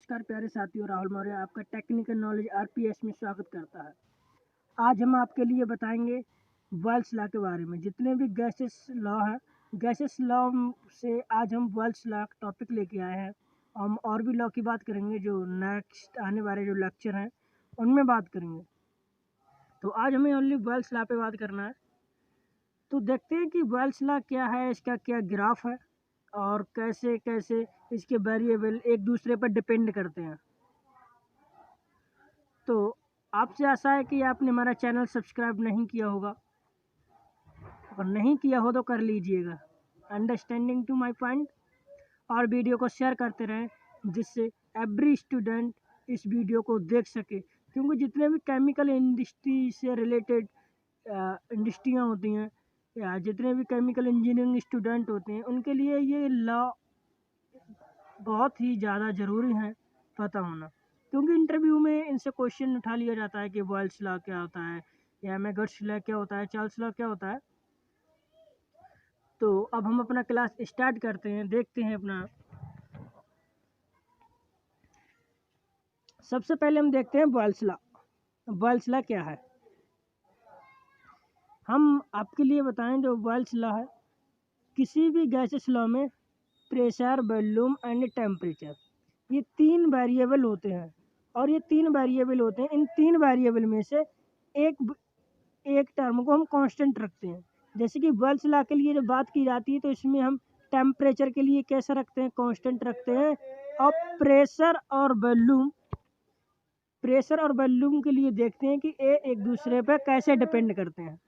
नमस्कार प्यारे साथियों, राहुल मौर्य आपका टेक्निकल नॉलेज आरपीएस में स्वागत करता है। आज हम आपके लिए बताएंगे वेल्स लॉ के बारे में। जितने भी गैसेस लॉ हैं, गैसेस लॉ से आज हम वेल्स लॉ टॉपिक लेके आए हैं। हम और भी लॉ की बात करेंगे, जो नेक्स्ट आने वाले जो लेक्चर हैं उनमें बात करेंगे। तो आज हमें ओनली वेल्स लॉ पे बात करना है। तो देखते हैं कि वेल्स लॉ क्या है, इसका क्या ग्राफ है और कैसे कैसे इसके वेरिएबल एक दूसरे पर डिपेंड करते हैं। तो आपसे आशा है कि आपने हमारा चैनल सब्सक्राइब नहीं किया होगा, और नहीं किया हो तो कर लीजिएगा। Understanding to my point. और वीडियो को शेयर करते रहें, जिससे एवरी स्टूडेंट इस वीडियो को देख सके, क्योंकि जितने भी केमिकल इंडस्ट्री से रिलेटेड इंडस्ट्रियाँ होती हैं या जितने भी केमिकल इंजीनियरिंग स्टूडेंट होते हैं, उनके लिए ये लॉ बहुत ही ज़्यादा ज़रूरी है पता होना। क्योंकि इंटरव्यू में इनसे क्वेश्चन उठा लिया जाता है कि बॉयल्स लॉ क्या होता है, या मैगर्स लॉ क्या होता है, चार्ल्स लॉ क्या होता है। तो अब हम अपना क्लास स्टार्ट करते हैं, देखते हैं अपना। सबसे पहले हम देखते हैं बॉयल्स लॉ। बॉयल्स लॉ क्या है, हम आपके लिए बताएं। जो बॉयल्स लॉ है, किसी भी गैसेस लॉ में प्रेशर, वॉल्यूम एंड टेम्परेचर, ये तीन वेरिएबल होते हैं। और ये तीन वेरिएबल होते हैं, इन तीन वेरिएबल में से एक एक टर्म को हम कांस्टेंट रखते हैं। जैसे कि वेल्स लॉ के लिए जब बात की जाती है, तो इसमें हम टेम्परेचर के लिए कैसे रखते हैं, कांस्टेंट रखते हैं। और प्रेशर और वॉल्यूम के लिए देखते हैं कि ये एक दूसरे पर कैसे डिपेंड करते हैं।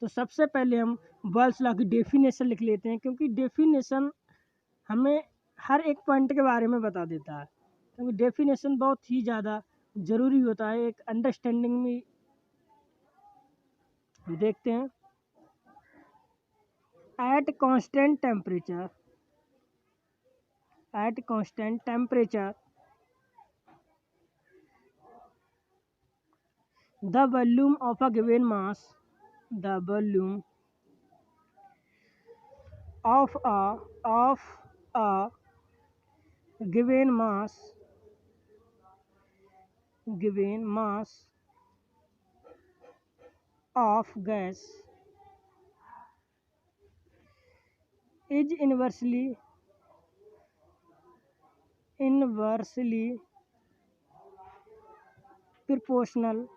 तो सबसे पहले हम वेल्स लॉ की डेफिनेशन लिख लेते हैं, क्योंकि डेफिनेशन हमें हर एक पॉइंट के बारे में बता देता है। क्योंकि डेफिनेशन बहुत ही ज़्यादा ज़रूरी होता है एक अंडरस्टैंडिंग में। देखते हैं, at constant temperature the volume of a given mass given mass of gas is inversely proportional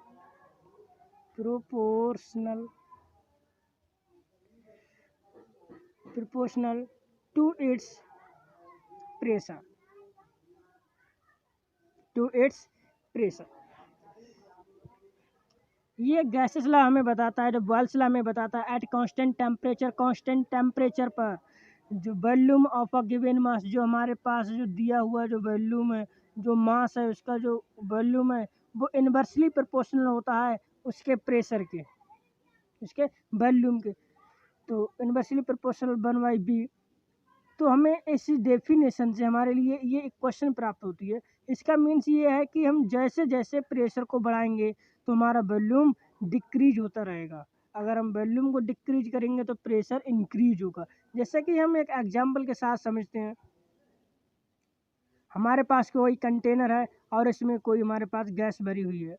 to its pressure ये गैसेस लॉ हमें बताता है, जो बॉयल्स लॉ हमें बताता है एट कांस्टेंट टेम्परेचर पर जो volume of a given mass, जो हमारे पास जो दिया हुआ जो वॉल्यूम है, जो मास है, उसका जो वॉल्यूम है, वो इन्वर्सली प्रोपोर्शनल होता है उसके प्रेशर के, उसके वॉल्यूम के। तो इन्वर्सली प्रोपोर्शनल 1/b। तो हमें इस डेफिनेशन से हमारे लिए ये एक क्वेश्चन प्राप्त होती है। इसका मीन्स ये है कि हम जैसे जैसे प्रेशर को बढ़ाएंगे तो हमारा वॉल्यूम डिक्रीज होता रहेगा। अगर हम वॉल्यूम को डिक्रीज करेंगे तो प्रेशर इंक्रीज होगा। जैसे कि हम एक एग्जांपल के साथ समझते हैं, हमारे पास कोई कंटेनर है और इसमें कोई हमारे पास गैस भरी हुई है,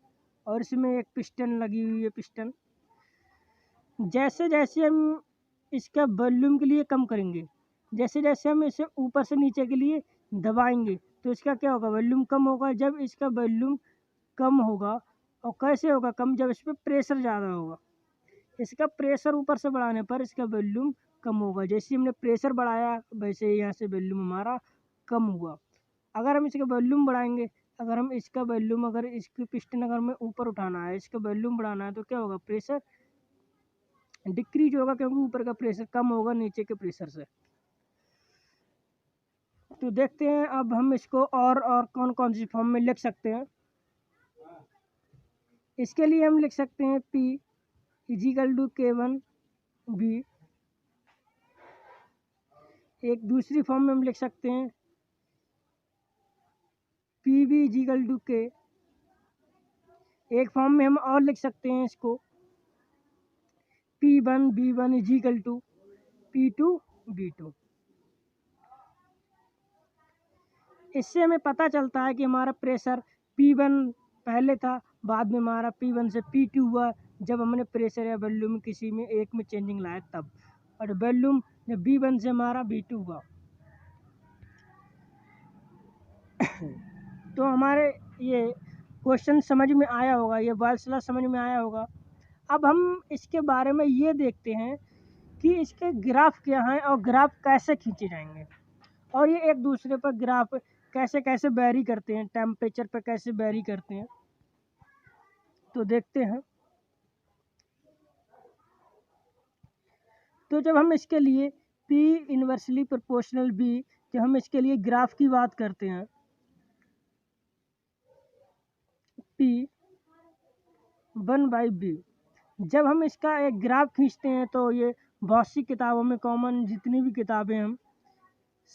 और इसमें एक पिस्टन लगी हुई है। पिस्टन जैसे जैसे हम इसका वॉल्यूम के लिए कम करेंगे, जैसे जैसे हम इसे ऊपर से नीचे के लिए दबाएंगे, तो इसका क्या होगा, वॉल्यूम कम होगा। जब इसका वॉल्यूम कम होगा, और कैसे होगा कम, जब इस पर प्रेशर ज़्यादा होगा। इसका प्रेशर ऊपर से बढ़ाने पर इसका वॉल्यूम कम होगा। जैसे हमने प्रेशर बढ़ाया, वैसे यहाँ से वॉल्यूम हमारा कम हुआ। अगर हम इसका वॉल्यूम बढ़ाएंगे, अगर इसकी पिस्टन अगर हमें ऊपर उठाना है, इसका वॉल्यूम बढ़ाना है, तो क्या होगा, प्रेशर डिक्रीज होगा, क्योंकि ऊपर का प्रेशर कम होगा नीचे के प्रेशर से। तो देखते हैं अब हम इसको और कौन कौन सी फॉर्म में लिख सकते हैं। इसके लिए हम लिख सकते हैं P = K1B। एक दूसरी फॉर्म में हम लिख सकते हैं PV = K। एक फॉर्म में हम और लिख सकते हैं इसको P1B1 = P2B2। इससे हमें पता चलता है कि हमारा प्रेशर P1 पहले था, बाद में हमारा P1 से P2 हुआ जब हमने प्रेशर या वॉल्यूम किसी में एक में चेंजिंग लाया तब, और वॉल्यूम जब V1 से हमारा V2 हुआ। तो हमारे ये क्वेश्चन समझ में आया होगा, ये वाल्सला समझ में आया होगा। अब हम इसके बारे में ये देखते हैं कि इसके ग्राफ क्या हैं और ग्राफ कैसे खींचे जाएंगे, और ये एक दूसरे पर ग्राफ कैसे कैसे वेरी करते हैं, टेम्परेचर पर कैसे वेरी करते हैं, तो देखते हैं। तो जब हम इसके लिए P इन्वर्सली प्रोपोर्शनल B, जब हम इसके लिए ग्राफ की बात करते हैं, P 1/B, जब हम इसका एक ग्राफ खींचते हैं तो ये बहुत सी किताबों में कॉमन, जितनी भी किताबें हम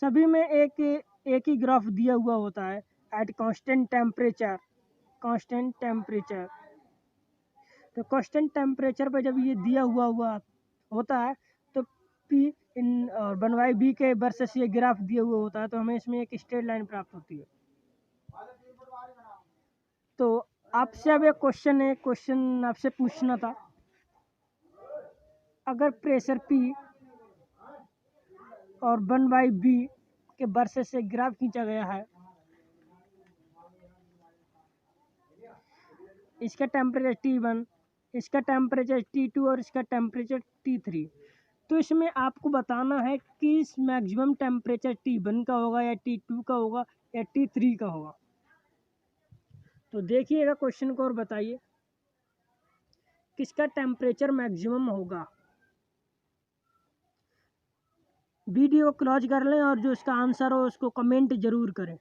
सभी में एक ही ग्राफ दिया हुआ होता है, एट कांस्टेंट टेम्परेचर। तो कांस्टेंट टेम्परेचर पर जब ये दिया हुआ होता है तो P इन और 1/B के वर्सेस ये ग्राफ दिया हुआ होता है, तो हमें इसमें एक स्ट्रेट लाइन प्राप्त होती है। तो आपसे अब एक क्वेश्चन आपसे पूछना था, अगर प्रेशर P और 1/B के वर्सेस से ग्राफ खींचा गया है, इसका टेम्परेचर T1, इसका टेम्परेचर T2 और इसका टेम्परेचर T3, तो इसमें आपको बताना है कि इस मैक्सिमम टेम्परेचर T1 का होगा या T2 का होगा या T3 का होगा। तो देखिएगा क्वेश्चन को और बताइए किसका टेम्परेचर मैक्सिमम होगा। वीडियो क्लोज कर लें और जो इसका आंसर हो उसको कमेंट जरूर करें,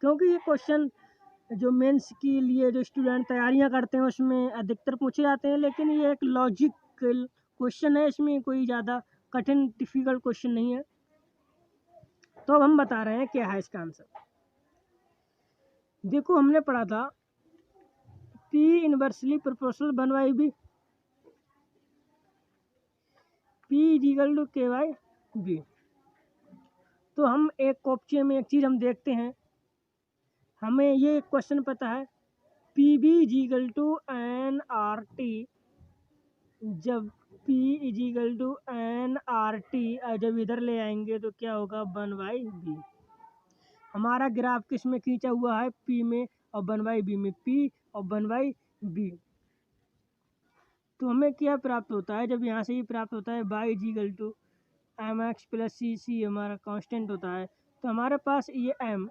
क्योंकि ये क्वेश्चन जो मेंस के लिए जो स्टूडेंट तैयारियां करते हैं उसमें अधिकतर पूछे जाते हैं, लेकिन ये एक लॉजिकल क्वेश्चन है, इसमें कोई ज़्यादा कठिन डिफिकल्ट क्वेश्चन नहीं है। तो अब हम बता रहे हैं क्या है इसका आंसर। देखो, हमने पढ़ा था P inversely proportional 1/B, P = K/B। तो हम एक क्वेश्चन में एक चीज़ हम देखते हैं, हमें ये क्वेश्चन पता है PB = nRT, जब P = nRT जब इधर ले आएंगे तो क्या होगा 1/B। हमारा ग्राफ किस में खींचा हुआ है, P में और 1/B में, P और 1/B। तो हमें क्या प्राप्त होता है, जब यहाँ से ही प्राप्त होता है y = mx + c हमारा कांस्टेंट होता है, तो हमारे पास ये m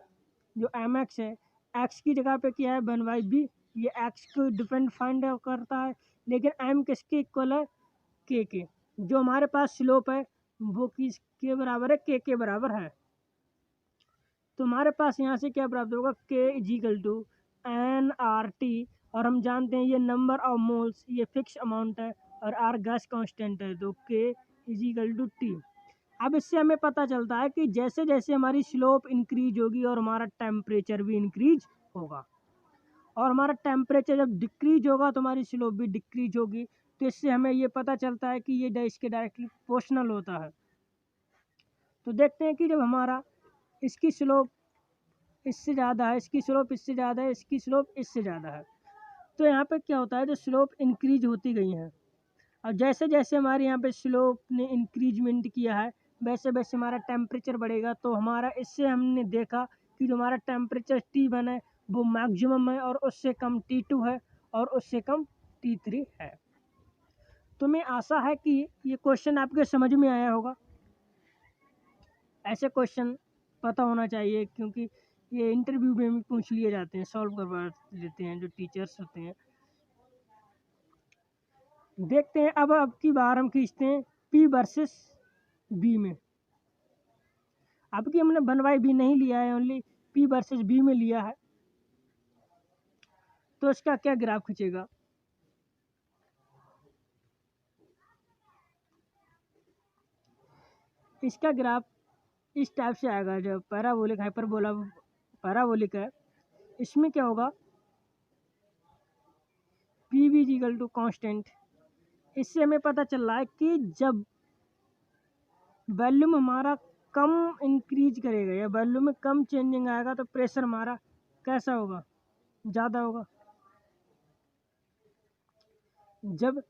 जो mx है, x की जगह पे क्या है 1/B, ये x को डिपेंड फाइंड करता है, लेकिन m किसके इक्वल है, k के। जो हमारे पास स्लोप है वो किसके बराबर है, k के बराबर है। तो हमारे पास यहाँ से क्या प्राप्त होगा, k = nRT, और हम जानते हैं ये नंबर ऑफ मोल्स, ये फिक्स अमाउंट है, और r गैस कांस्टेंट है, तो k = T। अब इससे हमें पता चलता है कि जैसे जैसे हमारी स्लोप इंक्रीज होगी और हमारा टेम्परेचर भी इंक्रीज होगा, और हमारा टेम्परेचर जब डिक्रीज होगा तो हमारी स्लोप भी डिक्रीज होगी। तो इससे हमें ये पता चलता है कि ये इसके डायरेक्टली प्रोपोर्शनल होता है। तो देखते हैं कि जब हमारा इसकी स्लोप इससे ज़्यादा है, इसकी स्लोप इससे ज़्यादा है, इसकी स्लोप इससे ज़्यादा है, तो यहाँ पे क्या होता है, जो स्लोप इंक्रीज होती गई है, और जैसे जैसे हमारे यहाँ पे स्लोप ने इंक्रीजमेंट किया है वैसे वैसे हमारा टेम्परेचर बढ़ेगा। तो हमारा इससे हमने देखा कि जो हमारा टेम्परेचर T1 है वो मैक्सिमम है, और उससे कम T2 है, और उससे कम T3 है। तो मैं आशा है कि ये क्वेश्चन आपके समझ में आया होगा। ऐसे क्वेश्चन पता होना चाहिए, क्योंकि ये इंटरव्यू में भी पूछ लिए जाते हैं, सॉल्व करवा लेते हैं जो टीचर्स होते हैं। देखते हैं, अब की बार हम खींचते हैं P वर्सेस B में। अब की हमने 1/B नहीं लिया है, ओनली P वर्सेस B में लिया है, तो इसका क्या ग्राफ खींचेगा। इसका ग्राफ इस टाइप से आएगा, जब पैराबोलिक हाइपरबोला पैराबोलिक है, इसमें क्या होगा PB = कांस्टेंट। इससे हमें पता चल रहा है कि जब वॉल्यूम हमारा कम इंक्रीज करेगा या वैल्यू में कम चेंजिंग आएगा तो प्रेशर हमारा कैसा होगा, ज़्यादा होगा। जब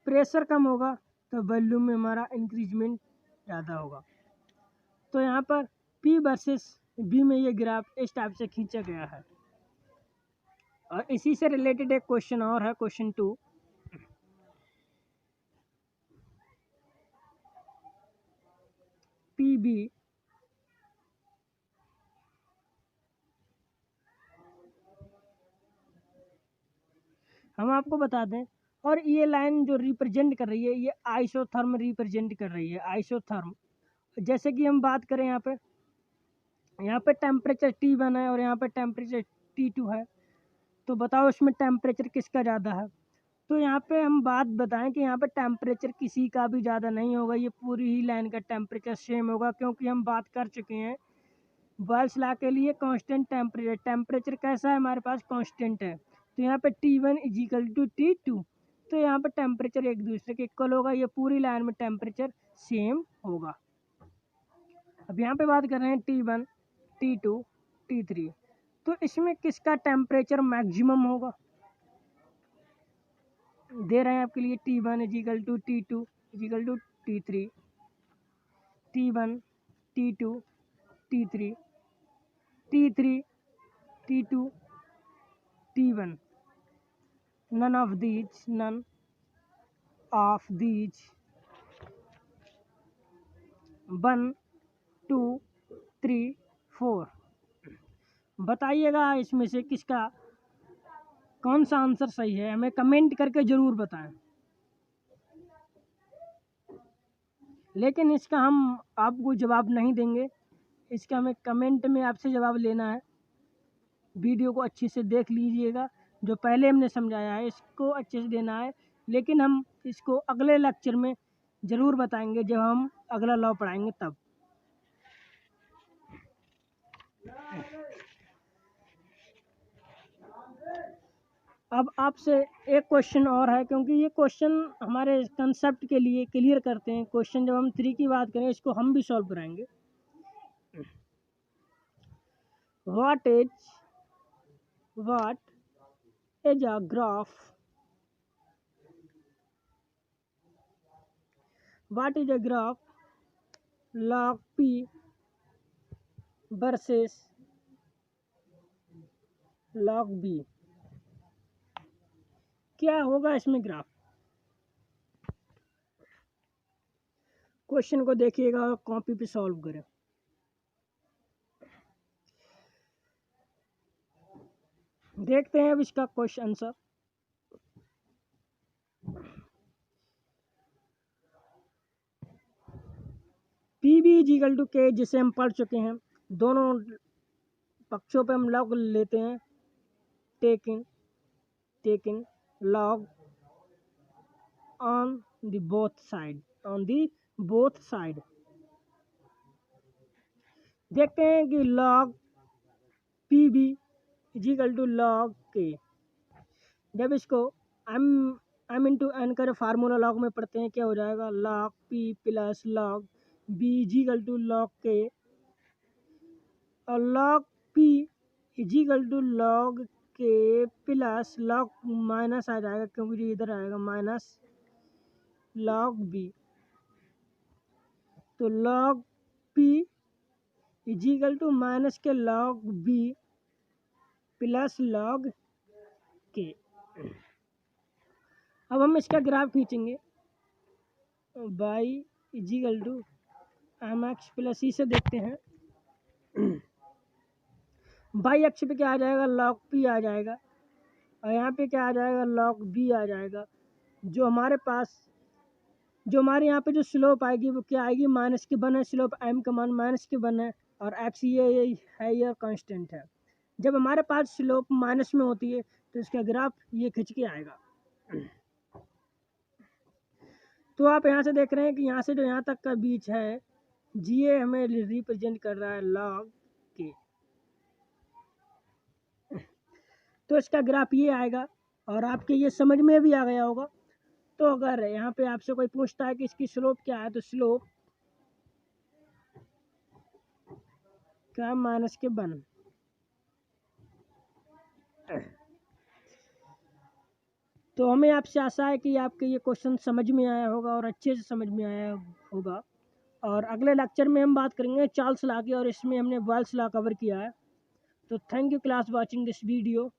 प्रेशर कम होगा तो वॉल्यूम में हमारा इंक्रीजमेंट ज़्यादा होगा। तो यहाँ पर P वर्सेस B में ये ग्राफ इस टाइप से खींचा गया है। और इसी से रिलेटेड एक क्वेश्चन और है, क्वेश्चन 2। PB हम आपको बता दें, और ये लाइन जो रिप्रेजेंट कर रही है ये आइसोथर्म रिप्रेजेंट कर रही है, आइसोथर्म। जैसे कि हम बात करें यहाँ पे टेम्परेचर T1 है और यहाँ पे टेम्परेचर T2 है, तो बताओ इसमें टेम्परेचर किसका ज़्यादा है। तो यहाँ पे हम बात बताएं कि यहाँ पे टेम्परेचर किसी का भी ज़्यादा नहीं होगा, ये पूरी ही लाइन का टेम्परेचर सेम होगा, क्योंकि हम बात कर चुके हैं बॉयल्स लॉ के लिए कांस्टेंट टेम्परेचर कैसा है हमारे पास, कांस्टेंट है। तो यहाँ पे T1 इजिकल टू T2, तो यहाँ पे टेम्परेचर एक दूसरे के इक्वल होगा, ये पूरी लाइन में टेम्परेचर सेम होगा। अब यहाँ पे बात कर रहे हैं T1, T2, T3, तो इसमें किसका टेम्परेचर मैक्सिमम होगा। दे रहे हैं आपके लिए T1 equal to T2 equal to T3, T1 T2 T3, T3 T2 T1, none of these 1 2 3 4। बताइएगा इसमें से किसका कौन सा आंसर सही है, हमें कमेंट करके ज़रूर बताएं। लेकिन इसका हम आपको जवाब नहीं देंगे, इसका हमें कमेंट में आपसे जवाब लेना है। वीडियो को अच्छे से देख लीजिएगा, जो पहले हमने समझाया है इसको अच्छे से देना है, लेकिन हम इसको अगले लेक्चर में ज़रूर बताएंगे जब हम अगला लॉ पढ़ाएंगे तब। अब आपसे एक क्वेश्चन और है, क्योंकि ये क्वेश्चन हमारे कंसेप्ट के लिए क्लियर करते हैं। क्वेश्चन जब हम 3 की बात करें इसको हम भी सॉल्व कराएंगे। What is a graph? What is a graph log P versus log B? क्या होगा इसमें ग्राफ। क्वेश्चन को देखिएगा और कॉपी पे सॉल्व करें। देखते हैं अब इसका question answer. P B equal to K, जिसे हम पढ़ चुके हैं, दोनों पक्षों पे हम लॉग लेते हैं, taking log on the both side. देखते हैं कि log P B equal to log K, जब इसको m इंटू एन करे फार्मूला लॉग में पढ़ते हैं, क्या हो जाएगा, log P plus log B equal to log K, और log P equal to log K plus log minus आ जाएगा, क्योंकि इधर आएगा माइनस लॉग बी। तो log P equal to minus K log B plus log k. अब हम इसका ग्राफ खींचेंगे, y is equal to m x plus e से देखते हैं। बाई अक्ष पे क्या आ जाएगा, लॉग पी आ जाएगा, और यहाँ पे क्या आ जाएगा, लॉग बी आ जाएगा। जो हमारे यहाँ पे जो स्लोप आएगी वो क्या आएगी, माइनस के 1 है, स्लोप एम का मान माइनस के 1 है, और एक्स ये है, यह कांस्टेंट है। जब हमारे पास स्लोप माइनस में होती है तो इसका ग्राफ ये खिंच के आएगा। तो आप यहाँ से देख रहे हैं कि यहाँ से जो यहाँ तक का बीच है, ये हमें रिप्रेजेंट कर रहा है लॉग के। तो इसका ग्राफ ये आएगा, और आपके ये समझ में भी आ गया होगा। तो अगर यहाँ पे आपसे कोई पूछता है कि इसकी स्लोप क्या है, तो स्लोप का माइनस के 1। तो हमें आपसे आशा है कि आपके ये क्वेश्चन समझ में आया होगा और अच्छे से समझ में आया होगा। और अगले लेक्चर में हम बात करेंगे चार्ल्स लॉ की, और इसमें हमने बॉयल्स लॉ कवर किया है। तो thank you class watching this video.